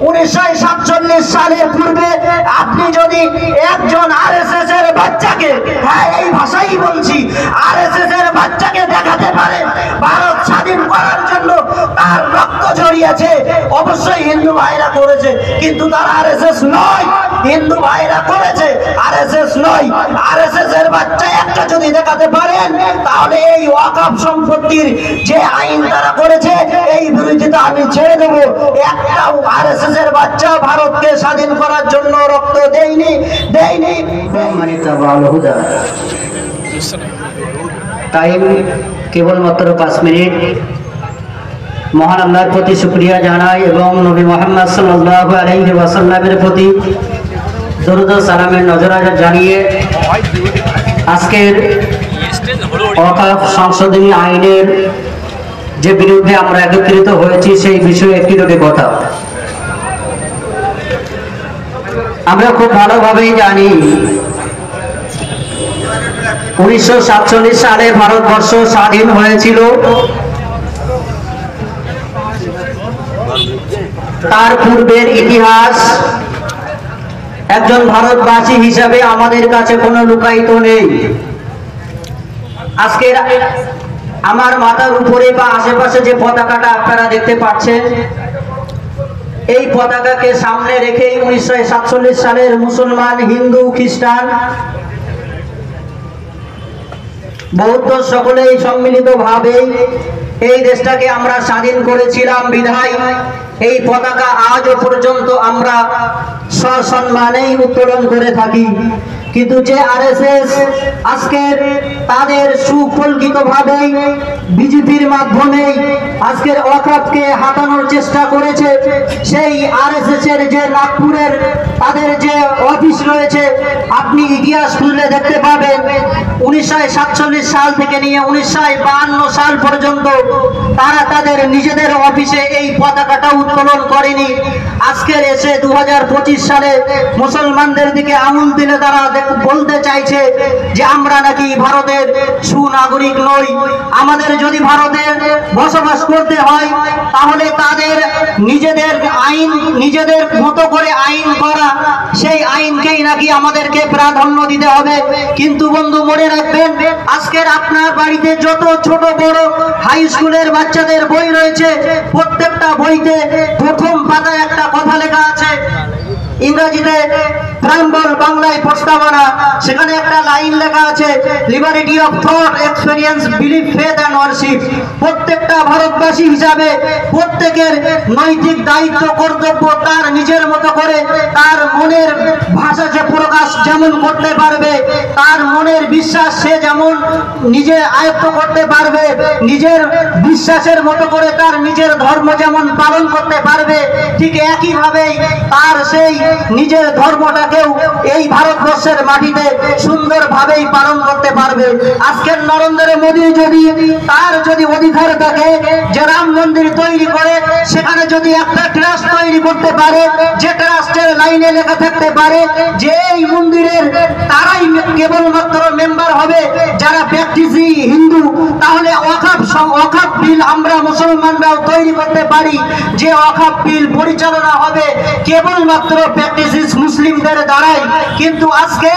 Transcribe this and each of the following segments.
1947 সালের পূর্বে আপনি যদি একজন আরএসএস এর বাচ্চাকে, হ্যাঁ এই ভাষাই বলছি, আরএসএস এর বাচ্চাকে দেখাতে পারেন ভারত স্বাধীন করার জন্য তার রক্ত ঝরিয়েছে, অবশ্যই হিন্দু ভাইরা করেছে, কিন্তু তারা আরএসএস নয়। হিন্দু ভাইরা করেছে, আরএসএস নয়। আরএসএস এর বাচ্চা একটা যদি দেখাতে পারেন, তাহলে এই ওয়াকফ সম্পত্তির যে আইন তারা করেছে এই বিরোধিতা আমি ছেড়ে দেব। একটাও আরএসএস এর বাচ্চা ভারতকে স্বাধীন করার জন্য রক্ত দেয়নি। টাইম কেবলমাত্র 5 মিনিট। মহান আল্লাহর প্রতি শুকরিয়া জানাই এবং নবী মুহাম্মদ সাল্লাল্লাহু আলাইহি ওয়াসাল্লামের প্রতি দরুদ ও সালামের নজরানা জানিয়ে আজকের ওয়াকফ সংশোধনী আইনের যে বিরুদ্ধে আমরা একত্রিত হয়েছি সেই বিষয়ে একটি দুটি কথা। আমরা খুব ভালোভাবেই জানি 1947 সালে ভারতবর্ষ স্বাধীন হয়েছিল। তার পূর্বের ইতিহাস একজন ভারতবাসী হিসাবে আমাদের কাছে কোনো লুকায়িত নেই। আজকের আমার মাথার উপরে বা আশেপাশে যে পতাকাটা আপনারা দেখতে পাচ্ছেন, এই পতাকাকে সামনে রেখে 1947 সালের মুসলমান, হিন্দু, খ্রিস্টান, বৌদ্ধ সকলেই সম্মিলিতভাবে এই দেশটাকে আমরা স্বাধীন করেছিলাম। বিধায় এই পতাকা আজও পর্যন্ত আমরা সসম্মানেই উত্তোলন করে থাকি। কিন্তু যে আরএসএস আজকে তাদের সুপরিকল্পিতভাবে বিজেপির মাধ্যমে আজকের ওয়াকফকে হাতানোর চেষ্টা করেছে, সেই আরএসএস এর যে নাগপুরের তাদের যে অফিস রয়েছে, আপনি ইতিহাস খুললে দেখতে পাবেন 1947 সাল থেকে নিয়ে 1952 সাল পর্যন্ত তারা তাদের নিজেদের অফিসে এই পতাকাটা উত্তোলন করেনি। আজকের এসে 2025 সালে মুসলমানদের দিকে আঙুল দিলে তারা বলতে চাইছে যে আমরা নাকি ভারতের সুনাগরিক নই। আমাদের যদি ভারতে বসবাস করতে হয় তাহলে তাদের নিজেদের আইন, নিজেদের মতো করে আইন করা, সেই আইনকেই নাকি আমাদেরকে প্রাধান্য দিতে হবে। কিন্তু বন্ধু মনে রাখবেন, আজকের আপনার বাড়িতে যত ছোট বড় হাই স্কুলের বাচ্চাদের বই রয়েছে, প্রত্যেকটা বইতে প্রথম পাতায় একটা কথা লেখা আছে, ইংরেজিতে প্রাম্বল, বাংলায় প্রস্তাবনা। সেখানে একটা লাইন লেখা আছে, liberty of thought, experience, belief, faith and worship. প্রত্যেকটা ভারতবাসী হিসাবে প্রত্যেকের নৈতিক দায়িত্ব, কর্তব্য তার নিজের মতো করে তার মনের ভাষা সে প্রকাশ যেমন করতে পারবে, তার মনের বিশ্বাস সে যেমন নিজে আয়ত্ত করতে পারবে, নিজের বিশ্বাসের মতো করে তার নিজের ধর্ম যেমন পালন করতে পারবে, ঠিক একইভাবেই তার সেই নিজের ধর্মটাকেও এই ভারতবর্ষের মাটিতে সুন্দরভাবেই পালন করতে পারবে। আজকের নরেন্দ্র মোদী তার যদি অধিকার থাকে যে রাম মন্দির তৈরি করে সেখানে যদি একটা ট্রাস্ট তৈরি করতে পারে, যে ট্রাস্টের লাইনে লেখা থাকতে পারে যে এই মন্দিরের তারাই কেবলমাত্র মেম্বার হবে যারা প্র্যাকটিসি হিন্দু, তাহলে ওয়াকফ বিল আমরা মুসলমানরাও তৈরি করতে পারি যে ওয়াকফ বিল পরিচালনা হবে কেবলমাত্র প্র্যাকটিসিস মুসলিমদের দ্বারাই। কিন্তু আজকে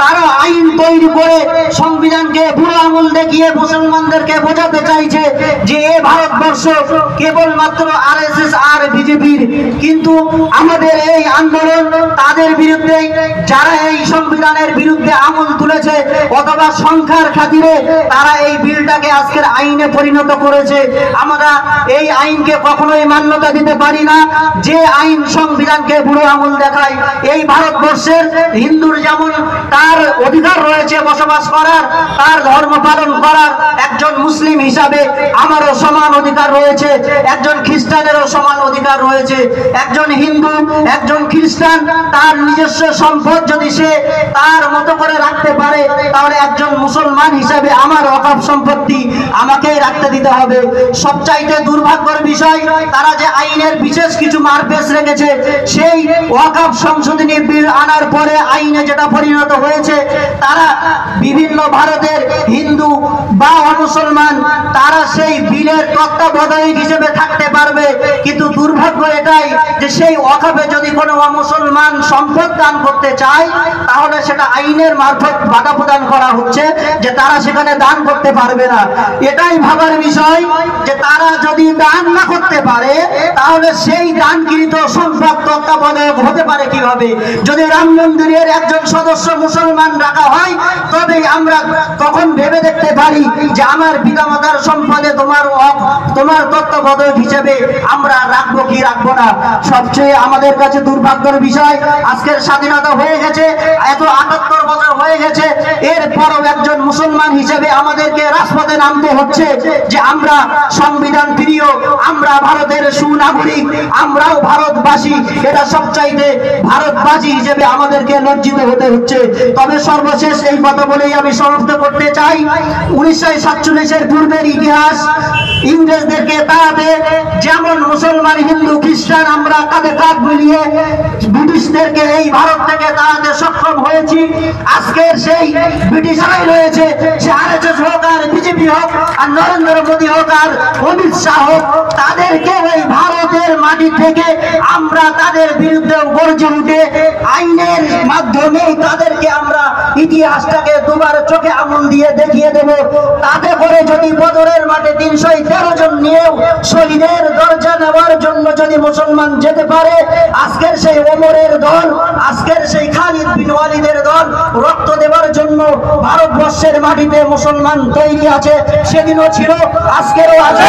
তারা আইন তৈরি করে সংবিধানকে বুড়ো আঙুল দেখিয়ে মুসলমানদেরকে বোঝাতে চাইছে যে এ ভারতবর্ষ কেবলমাত্র আরএসএস আর বিজেপির। কিন্তু আমাদের এই আন্দোলন তাদের বিরুদ্ধে, যারা এই সংবিধানের বিরুদ্ধে আঙুল তুলেছে অথবা সংখ্যার খাতিরে তারা এই বিলটাকে আজকের আইনে পরিণত করেছে। আমরা এই আইনকে কখনোই মান্যতা দিতে পারি না যে আইন সংবিধানকে বুড়ো আঙুল দেখায়। এই ভারতবর্ষের হিন্দুর যেমন তার অধিকার রয়েছে বসবাস করার, তার ধর্ম পালন করার, একজন মুসলিম হিসাবে আমারও সমান অধিকার রয়েছে, একজন খ্রিস্টানেরও সমান অধিকার রয়েছে, একজন হিন্দু, একজন খ্রিস্টান তার নিজস্ব সম্পদ যদি সে তার মতো করে রাখতে পারে, তাহলে একজন মুসলমান হিসাবে আমার ওয়াকফ সম্পত্তি আমাকেই রাখতে দিতে হবে। সবচাইতে দুর্ভাগ্যের বিষয়, তারা যে আইনের বিশেষ কিছু মারপেশ রেখেছে, সেই ওয়াকফ সংশোধনী বিল আনার পরে আইনে যেটা পরিণত হয়েছে, তারা বিভিন্ন ভারতের হিন্দু বা অমুসলমান তারা সেই বিলের তত্ত্বাবধায়ক হিসেবে থাকতে পারবে। কিন্তু দুর্ভাগ্য এটাই যে সেই ওয়াকফে যদি কোনো মুসলমান সম্পদ দান করতে চায়, তাহলে সেটা আইনের মারফত বাধা প্রদান করা হচ্ছে যে তারা সেখানে দান করতে পারবে না। এটাই ভাবার বিষয় যে তারা যদি দান না করতে পারে, তাহলে সেই দানকৃত সম্পদ তত্ত্বাবধায়ক হতে পারে কিভাবে? যদি রাম মন্দিরের একজন সদস্য মুসলমান রাখা হয়, তবে আমরা তখন ভেবে দেখতে পারি যে আমার পিতামাতার সম্পদে তোমার তত্ত্বাবধায়ক হিসেবে আমরা রাখবো কি রাখবো না। সবচেয়ে আমাদের কাছে দুর্ভাগ্যের বিষয়, আজকের স্বাধীনতা হয়ে গেছে, এত ৭৮ বছর হয়ে গেছে, এরপরও একজন মুসলমান হিসেবে আমাদেরকে রাজপথে নামতে হচ্ছে যে আমরা সংবিধান প্রিয়, আমরা ভারতের সুনাগরিক, আমরাও ভারতবাসী। এটা সবচাইতে ভারতবাসী হিসেবে আমাদেরকে লজ্জিত হতে হচ্ছে। তবে সর্বশেষ এই কথা বলেই আমি সমাপ্ত করতে চাই, 1947-এর পূর্বের ইতিহাস ইংরেজদেরকে তাড়াতে যেমন মুসলমান, হিন্দু, খ্রিস্টান আমরা কাঁধে কাঁধ মিলিয়ে ব্রিটিশদেরকে এই ভারত থেকে তাড়াতে সক্ষম হয়েছি, আজকের সেই ব্রিটিশরাই রয়েছে, সে আরএসএস হোক আর বিজেপি হোক আর নরেন্দ্র মোদী হোক আর অমিত শাহ হোক, তাদেরকে এই ভারতের মাটি থেকে আমরা তাদের বিরুদ্ধে গর্জে উঠে আইনের মাধ্যমে তাদেরকে আমরা ইতিহাসটাকে দুবার চোখে আঙুল দিয়ে দেখিয়ে দেব। তাতে করে যদি বদরের মাঠে 313 জন নিয়েও শহীদের দরজা নেওয়ার জন্য যদি মুসলমান যেতে পারে, আজকের সেই ওমরের দল, আজকের সেই খালিদ বিন ওয়ালিদের দল রক্ত দেওয়ার জন্য ভারতবর্ষের মাটিতে মুসলমান তৈরি আছে। সেদিনও ছিল, আজকেরও আছে,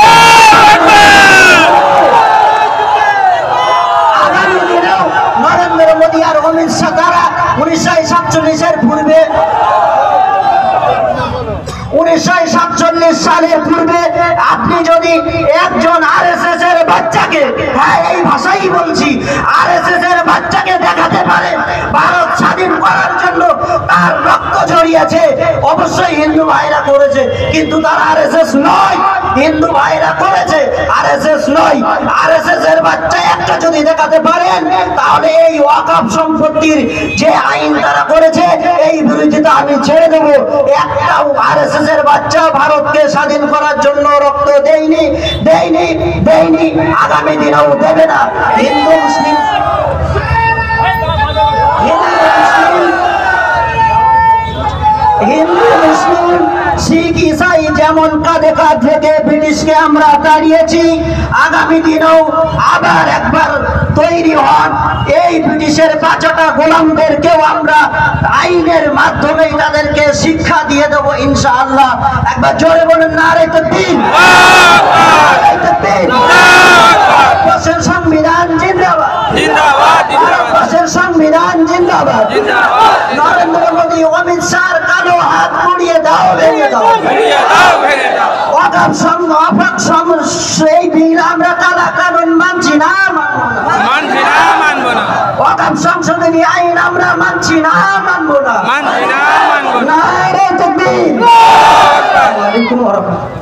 আগামী দিনেও নরেন্দ্র মোদী আর অমিত শাহ তারা 1947-এর পূর্বে 1947 সালের পূর্বে আপনি যদি একজন আরএসএস এর বাচ্চাকে, হ্যাঁ এই ভাষাই বলছি, আরএসএস এর বাচ্চাকে দেখাতে পারে ভারত স্বাধীন করার জন্য তার রক্ত ঝরিয়েছে, অবশ্যই হিন্দু ভাইরা করেছে, কিন্তু তার আরএসএস নয়। হিন্দু ভাইরা করেছে, আরএসএস নয়। আরএসএস এর বাচ্চা একটা যদি দেখাতে পারেন, তাহলে এই ওয়াকফ সম্পত্তির যে আইন তারা করেছে, এই বিরোধিতা আমি ছেড়ে দেব। একটাও আরএসএস এর বাচ্চা ভারতকে স্বাধীন করার জন্য রক্ত দেয়নি, আগামী দিনেও দেবে না। হিন্দু মুসলিম শিখ ইসাই যেমন কাঁধে কাঁধ থেকে ব্রিটিশকে আমরা তাড়িয়েছি, আগামী দিনেও আবার একবার তৈরি হন, এই ব্রিটিশের বাচ্চাটা গোলামদেরকেও আমরা আইনের মাধ্যমে তাদেরকে শিক্ষা দিয়ে দেবো ইনশাআল্লাহ। একবার জোরে বলেন নারে তাকবীর, ভারতবর্ষের সংবিধান জিন্দাবাদ, ভারতবর্ষের সংবিধান জিন্দাবাদ। নরেন্দ্র মোদী, অমিত শাহ কালো হাত মুড়িয়ে দাও, ভেঙে দাও। ওয়াকফ সেই বিল আমরা কালা কানুন মানছি না, মানবো না। ওয়াকফ সংশোধনী আইন আমরা মানছি না, মানবো না। নারে তাকবীর। ওয়া আলাইকুম ওয়া রাহমাতুল্লাহ।